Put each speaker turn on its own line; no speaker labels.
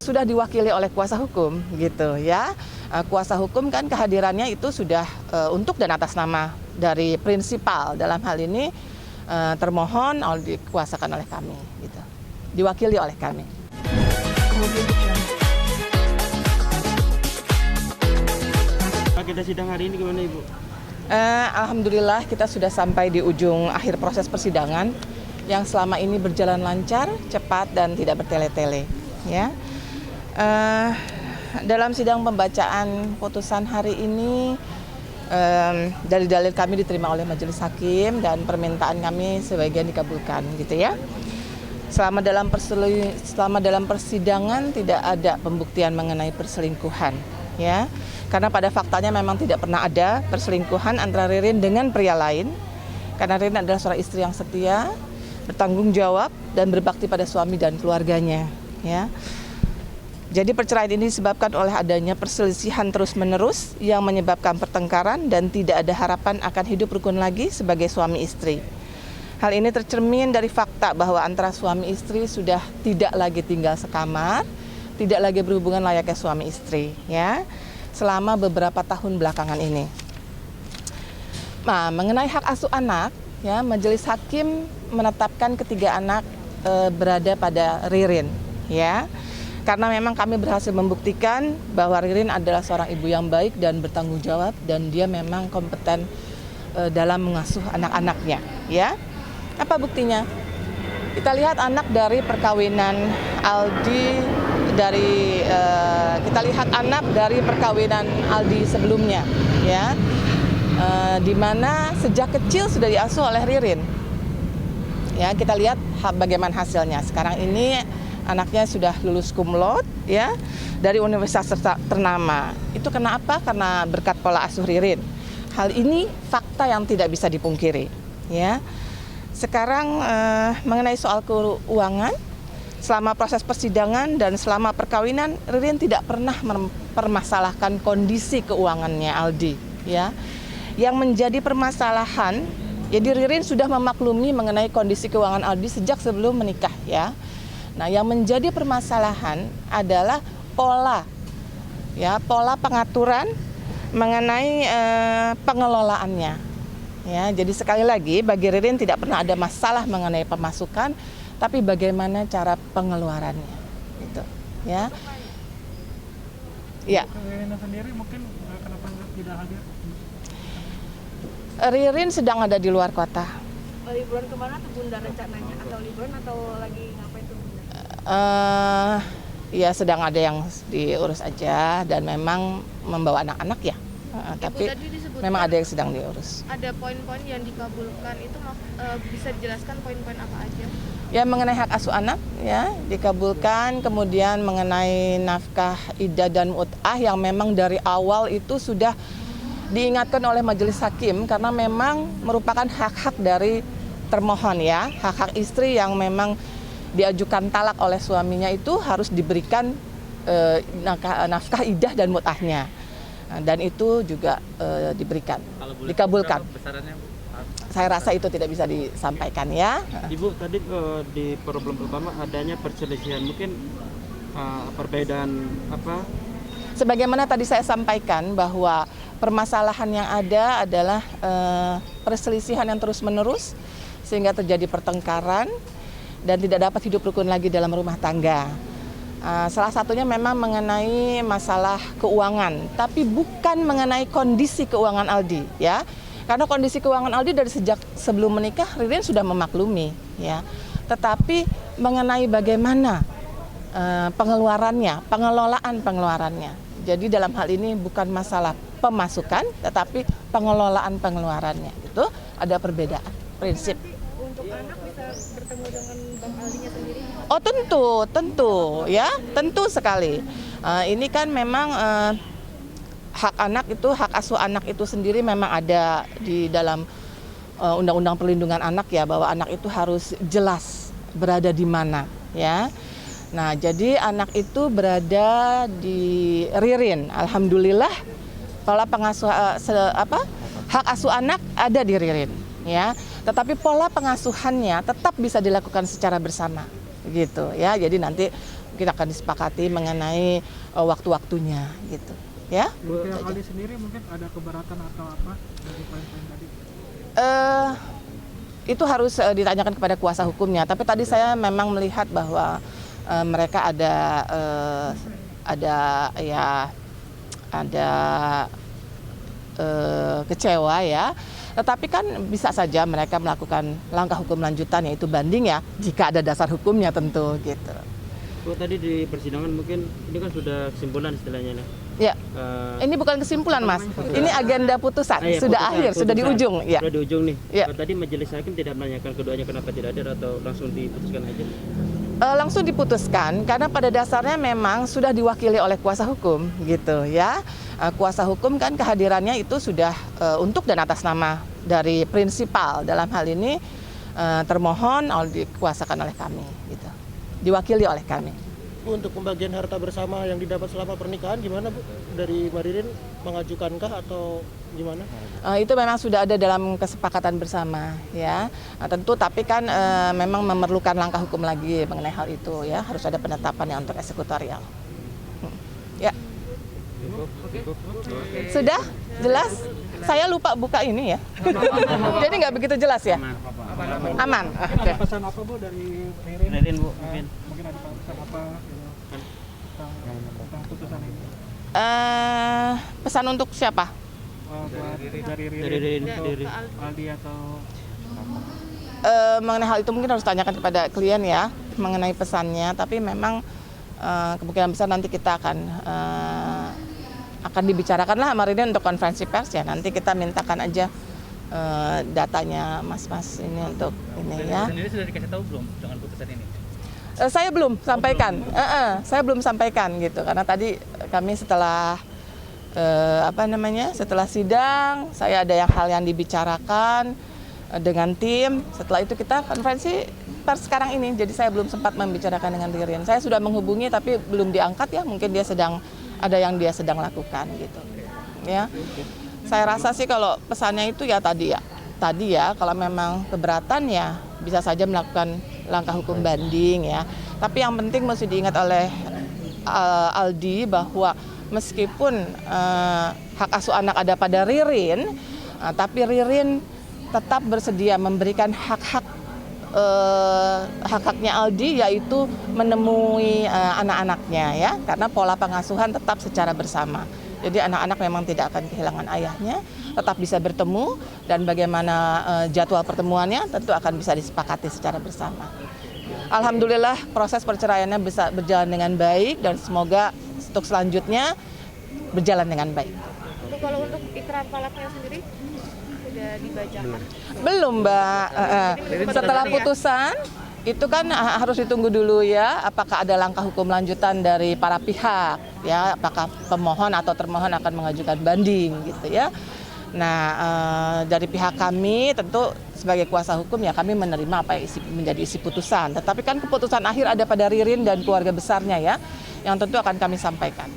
Sudah diwakili oleh kuasa hukum gitu ya. Kuasa hukum kan kehadirannya itu sudah untuk dan atas nama dari prinsipal, dalam hal ini termohon dikuasakan oleh kami gitu. Diwakili oleh kami.
Kita sidang hari ini gimana Ibu?
Alhamdulillah kita sudah sampai di ujung akhir proses persidangan yang selama ini berjalan lancar, cepat dan tidak bertele-tele ya. Dalam sidang pembacaan putusan hari ini, dalil-dalil kami diterima oleh majelis hakim dan permintaan kami sebagian dikabulkan, gitu ya. Selama dalam persidangan tidak ada pembuktian mengenai perselingkuhan, ya. Karena pada faktanya memang tidak pernah ada perselingkuhan antara Ririn dengan pria lain. Karena Ririn adalah seorang istri yang setia, bertanggung jawab dan berbakti pada suami dan keluarganya, ya. Jadi perceraian ini disebabkan oleh adanya perselisihan terus-menerus yang menyebabkan pertengkaran dan tidak ada harapan akan hidup rukun lagi sebagai suami istri. Hal ini tercermin dari fakta bahwa antara suami istri sudah tidak lagi tinggal sekamar, tidak lagi berhubungan layaknya suami istri, ya, selama beberapa tahun belakangan ini. Nah, mengenai hak asuh anak, ya, majelis hakim menetapkan ketiga anak berada pada Ririn, ya. Karena memang kami berhasil membuktikan bahwa Ririn adalah seorang ibu yang baik dan bertanggung jawab dan dia memang kompeten dalam mengasuh anak-anaknya, ya. Apa buktinya? Kita lihat anak dari perkawinan Aldi sebelumnya, ya. Di mana sejak kecil sudah diasuh oleh Ririn. Ya, kita lihat bagaimana hasilnya. Sekarang ini anaknya sudah lulus cum laude, ya, dari universitas ternama. Itu kenapa? Karena berkat pola asuh Ririn. Hal ini fakta yang tidak bisa dipungkiri, ya. Sekarang mengenai soal keuangan, selama proses persidangan dan selama perkawinan, Ririn tidak pernah mempermasalahkan kondisi keuangannya Aldi, ya. Yang menjadi permasalahan, jadi Ririn sudah memaklumi mengenai kondisi keuangan Aldi sejak sebelum menikah, ya. Nah, yang menjadi permasalahan adalah pola pengaturan mengenai pengelolaannya. Ya, jadi sekali lagi bagi Ririn tidak pernah ada masalah mengenai pemasukan, tapi bagaimana cara pengeluarannya, gitu. Ya. Ya.
Ririn sendiri mungkin kenapa tidak hadir?
Ririn sedang ada di luar kota.
Liburan kemana tuh Bunda rencananya? Atau liburan atau lagi ngapain tuh Bunda?
Ya sedang ada yang diurus aja dan memang membawa anak-anak ya. Tapi memang ada yang sedang diurus.
Ada poin-poin yang dikabulkan itu bisa dijelaskan poin-poin apa aja?
Ya mengenai hak asuh anak ya dikabulkan, kemudian mengenai nafkah iddah dan mut'ah yang memang dari awal itu sudah diingatkan oleh majelis hakim karena memang merupakan hak-hak dari termohon ya, hak-hak istri yang memang diajukan talak oleh suaminya itu harus diberikan nafkah iddah dan mut'ahnya. Dan itu juga diberikan, dikabulkan. Saya rasa itu tidak bisa disampaikan ya.
Ibu tadi di problem pertama adanya perselisihan, mungkin perbedaan apa?
Sebagaimana tadi saya sampaikan bahwa permasalahan yang ada adalah perselisihan yang terus-menerus sehingga terjadi pertengkaran dan tidak dapat hidup rukun lagi dalam rumah tangga. Salah satunya memang mengenai masalah keuangan, tapi bukan mengenai kondisi keuangan Aldi, ya. Karena kondisi keuangan Aldi dari sejak sebelum menikah Ririn sudah memaklumi, ya. Tetapi mengenai bagaimana pengeluarannya, pengelolaan pengeluarannya. Jadi dalam hal ini bukan masalah pemasukan, tetapi pengelolaan pengeluarannya. Itu ada perbedaan prinsip.
Untuk anak bisa bertemu dengan Bang Aldinya sendiri?
Oh tentu ya, tentu sekali. Ini kan memang hak anak itu, hak asuh anak itu sendiri memang ada di dalam Undang-Undang Perlindungan Anak ya, bahwa anak itu harus jelas berada di mana ya. Nah jadi anak itu berada di Ririn, alhamdulillah pola pengasuh hak asuh anak ada di Ririn ya. tetapi pola pengasuhannya tetap bisa dilakukan secara bersama, gitu ya. Jadi nanti kita akan disepakati mengenai waktu-waktunya, gitu ya.
Untuk yang Ali sendiri mungkin ada keberatan atau apa dari poin-poin tadi?
Itu harus ditanyakan kepada kuasa hukumnya. Tapi tadi saya memang melihat bahwa mereka ada kecewa ya. Tetapi kan bisa saja mereka melakukan langkah hukum lanjutan yaitu banding ya, jika ada dasar hukumnya tentu gitu.
Bu, tadi di persidangan mungkin ini kan sudah kesimpulan istilahnya nih.
Ya, ini bukan kesimpulan Mas, ini agenda putusan,
iya,
sudah
putusan,
akhir, sudah di
putusan.
ujung. Ya.
Sudah di ujung nih.
Ya.
Tadi majelis hakim tidak menanyakan keduanya kenapa tidak hadir atau langsung diputuskan aja?
Langsung diputuskan karena pada dasarnya memang sudah diwakili oleh kuasa hukum gitu ya. Kuasa hukum kan kehadirannya itu sudah untuk dan atas nama dari prinsipal, dalam hal ini termohon dikuasakan oleh kami gitu. Diwakili oleh kami.
Bu, untuk pembagian harta bersama yang didapat selama pernikahan gimana Bu? Dari Maririn mengajukankah atau gimana?
Itu memang sudah ada dalam kesepakatan bersama ya. Tentu tapi kan memang memerlukan langkah hukum lagi mengenai hal itu ya. Harus ada penetapan yang untuk eksekutorial. Ya. Sudah jelas? Saya lupa buka ini ya. Jadi nggak begitu jelas ya? Aman.
Ada pesan apa Bu dari Ririn?
Ririn, Bu, mungkin.
Mungkin ada pesan apa tentang putusan ini?
Pesan untuk siapa?
Buat dari
Dari
Ririn
Ririn
untuk
sendiri.
Aldi atau
Mengenai hal itu mungkin harus tanyakan kepada klien ya mengenai pesannya. Tapi memang kemungkinan besar nanti kita akan dibicarakan lah sama Ririn untuk konferensi pers ya. Nanti kita mintakan aja datanya mas-mas ini untuk ini ya.
Sendiri sudah dikasih tahu belum dengan putusan ini?
Saya belum sampaikan, saya belum sampaikan gitu karena tadi kami setelah setelah sidang saya ada hal yang dibicarakan dengan tim. Setelah itu kita konferensi pers sekarang ini, jadi saya belum sempat membicarakan dengan Ririn. Saya sudah menghubungi tapi belum diangkat ya, mungkin dia ada yang dia sedang lakukan gitu. Ya, saya rasa sih kalau pesannya itu ya tadi ya kalau memang keberatan ya bisa saja melakukan langkah hukum banding ya. Tapi yang penting mesti diingat oleh Aldi bahwa meskipun hak asuh anak ada pada Ririn, tapi Ririn tetap bersedia memberikan hak-haknya Aldi yaitu menemui anak-anaknya ya, karena pola pengasuhan tetap secara bersama. Jadi anak-anak memang tidak akan kehilangan ayahnya, tetap bisa bertemu dan bagaimana jadwal pertemuannya tentu akan bisa disepakati secara bersama. Alhamdulillah proses perceraiannya bisa berjalan dengan baik dan semoga untuk selanjutnya berjalan dengan baik.
Kalau untuk ikrar talaknya sendiri sudah dibacakan?
Belum Mbak, setelah putusan itu kan harus ditunggu dulu ya, apakah ada langkah hukum lanjutan dari para pihak ya, apakah pemohon atau termohon akan mengajukan banding gitu ya. Nah dari pihak kami tentu sebagai kuasa hukum ya kami menerima apa yang menjadi isi putusan, tetapi kan keputusan akhir ada pada Ririn dan keluarga besarnya ya, yang tentu akan kami sampaikan.